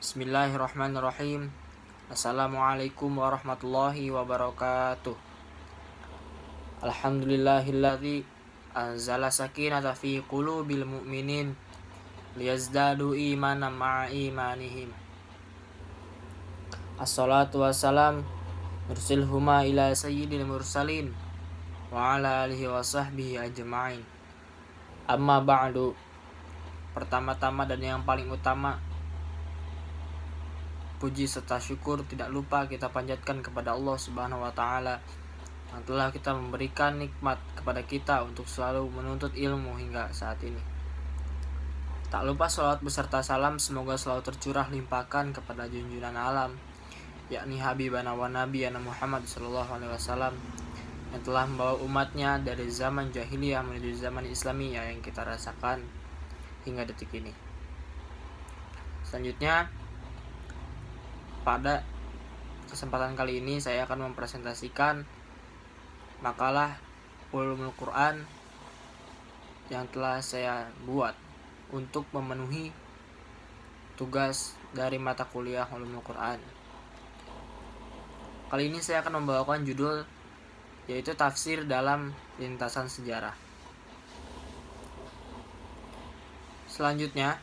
Bismillahirrahmanirrahim. Assalamualaikum warahmatullahi wabarakatuh. Alhamdulillahilladzi anzala sakinata fi qulubil mu'minin liyazdadu imanan ma'a imanihim. Assalatu wassalam nursilhuma ila sayyidil mursalin wa ala alihi wa sahbihi ajma'in. Amma ba'du. Pertama-tama dan yang paling utama, puji serta syukur tidak lupa kita panjatkan kepada Allah Subhanahu wa taala yang telah kita memberikan nikmat kepada kita untuk selalu menuntut ilmu hingga saat ini. Tak lupa salawat beserta salam semoga selalu tercurah limpahkan kepada junjungan alam, yakni Habibana wa Nabiyana Muhammad sallallahu alaihi wasallam yang telah membawa umatnya dari zaman jahiliyah menuju zaman Islamiyah yang kita rasakan hingga detik ini. Selanjutnya, pada kesempatan kali ini saya akan mempresentasikan makalah Ulumul Quran yang telah saya buat untuk memenuhi tugas dari mata kuliah Ulumul Quran. Kali ini saya akan membawakan judul yaitu Tafsir dalam Lintasan Sejarah. Selanjutnya,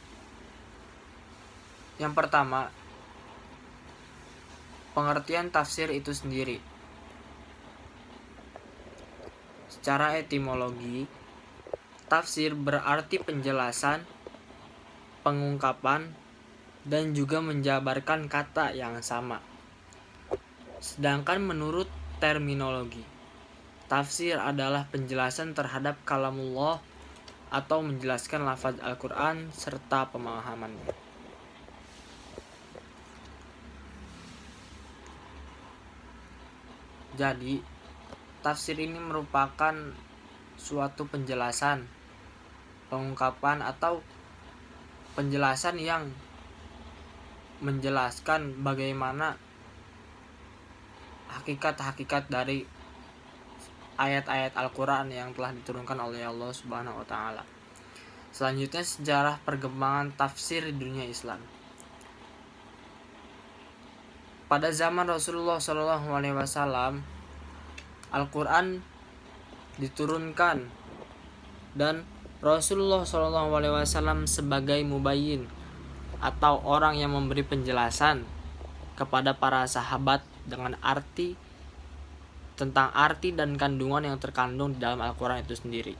yang pertama, pengertian tafsir itu sendiri. Secara etimologi, tafsir berarti penjelasan, pengungkapan, dan juga menjabarkan kata yang sama. Sedangkan menurut terminologi, tafsir adalah penjelasan terhadap kalamullah atau menjelaskan lafaz Al-Quran serta pemahamannya. Jadi, tafsir ini merupakan suatu penjelasan, pengungkapan atau penjelasan yang menjelaskan bagaimana hakikat-hakikat dari ayat-ayat Al-Quran yang telah diturunkan oleh Allah Subhanahu wa taala. Selanjutnya, sejarah perkembangan tafsir di dunia Islam. Pada zaman Rasulullah SAW, Al-Quran diturunkan dan Rasulullah SAW sebagai mubayyin atau orang yang memberi penjelasan kepada para sahabat dengan tentang arti dan kandungan yang terkandung di dalam Al-Quran itu sendiri.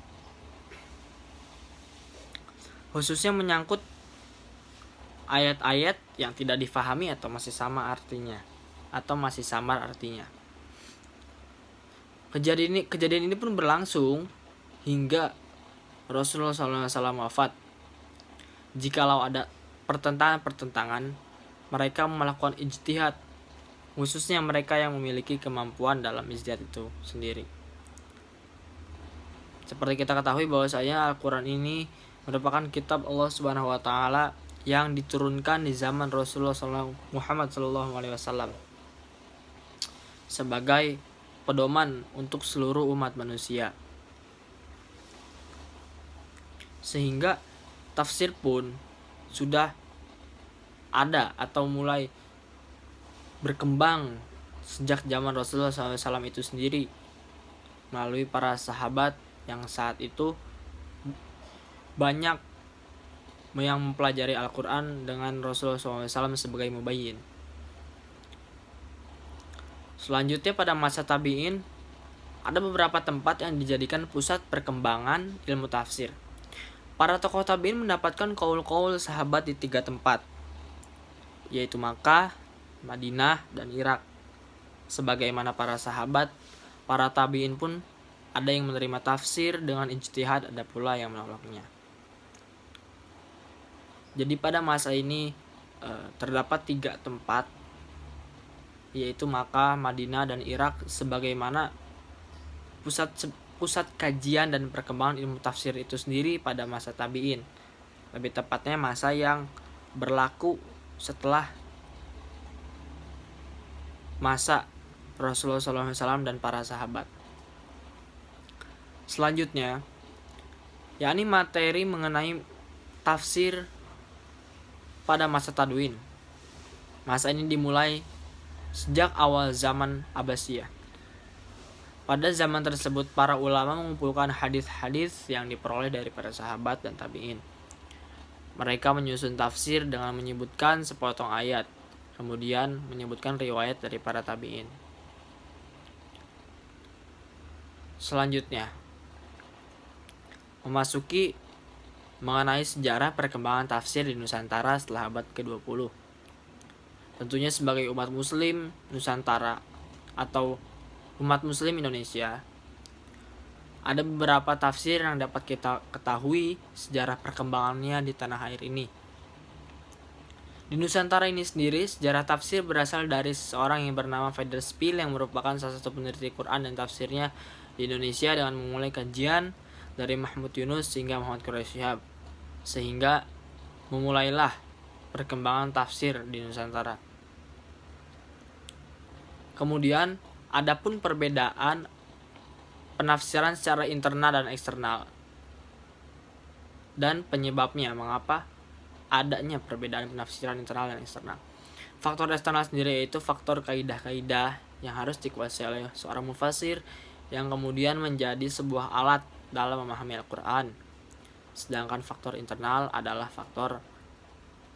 Khususnya menyangkut ayat-ayat yang tidak difahami atau masih sama artinya atau masih samar artinya. Kejadian ini pun berlangsung hingga Rasulullah SAW wafat. Jikalau ada pertentangan, mereka melakukan ijtihad, khususnya mereka yang memiliki kemampuan dalam ijtihad itu sendiri. Seperti kita ketahui bahwasanya Al-Quran ini merupakan kitab Allah Subhanahu wa taala yang diturunkan di zaman Rasulullah Muhammad SAW sebagai pedoman untuk seluruh umat manusia. Sehingga tafsir pun sudah ada atau mulai berkembang sejak zaman Rasulullah SAW itu sendiri melalui para sahabat yang saat itu banyak yang mempelajari Al-Quran dengan Rasulullah SAW sebagai mubayyin. Selanjutnya, pada masa tabi'in ada beberapa tempat yang dijadikan pusat perkembangan ilmu tafsir. Para tokoh tabi'in mendapatkan qaul-qaul sahabat di 3 tempat, yaitu Makkah, Madinah, dan Irak. Sebagaimana para sahabat, para tabi'in pun ada yang menerima tafsir dengan ijtihad, ada pula yang menolaknya. Jadi pada masa ini terdapat 3 tempat, yaitu Makkah, Madinah, dan Irak sebagaimana pusat kajian dan perkembangan ilmu tafsir itu sendiri pada masa tabi'in. Lebih tepatnya masa yang berlaku setelah masa Rasulullah SAW dan para sahabat. Selanjutnya, yakni materi mengenai tafsir pada masa tabi'in. Masa ini dimulai sejak awal zaman Abbasiyah. Pada zaman tersebut, para ulama mengumpulkan hadis-hadis yang diperoleh dari para sahabat dan tabi'in. Mereka menyusun tafsir dengan menyebutkan sepotong ayat, kemudian menyebutkan riwayat dari para tabi'in. Selanjutnya, memasuki mengenai sejarah perkembangan tafsir di Nusantara setelah abad ke-20. Tentunya sebagai umat muslim Nusantara atau umat muslim Indonesia, ada beberapa tafsir yang dapat kita ketahui sejarah perkembangannya di tanah air ini. Di Nusantara ini sendiri, sejarah tafsir berasal dari seorang yang bernama Feder Spiel yang merupakan salah satu peneliti Quran dan tafsirnya di Indonesia dengan memulai kajian dari Mahmud Yunus hingga Muhammad Quraish Shihab, sehingga memulailah perkembangan tafsir di Nusantara. Kemudian, adapun perbedaan penafsiran secara internal dan eksternal dan penyebabnya mengapa adanya perbedaan penafsiran internal dan eksternal. Faktor eksternal sendiri yaitu faktor kaidah-kaidah yang harus dikuasai oleh seorang mufasir yang kemudian menjadi sebuah alat dalam memahami Al-Quran. Sedangkan faktor internal adalah faktor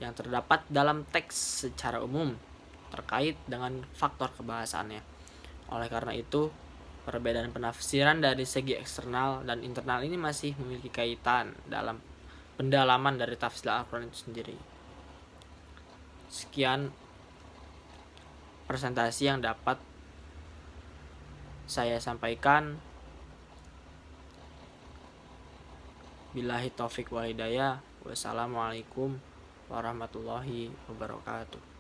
yang terdapat dalam teks secara umum terkait dengan faktor kebahasaannya. Oleh karena itu, perbedaan penafsiran dari segi eksternal dan internal ini masih memiliki kaitan dalam pendalaman dari tafsir Al-Quran itu sendiri. Sekian presentasi yang dapat saya sampaikan. Billahi taufik wal hidayah. Wassalamualaikum warahmatullahi wabarakatuh.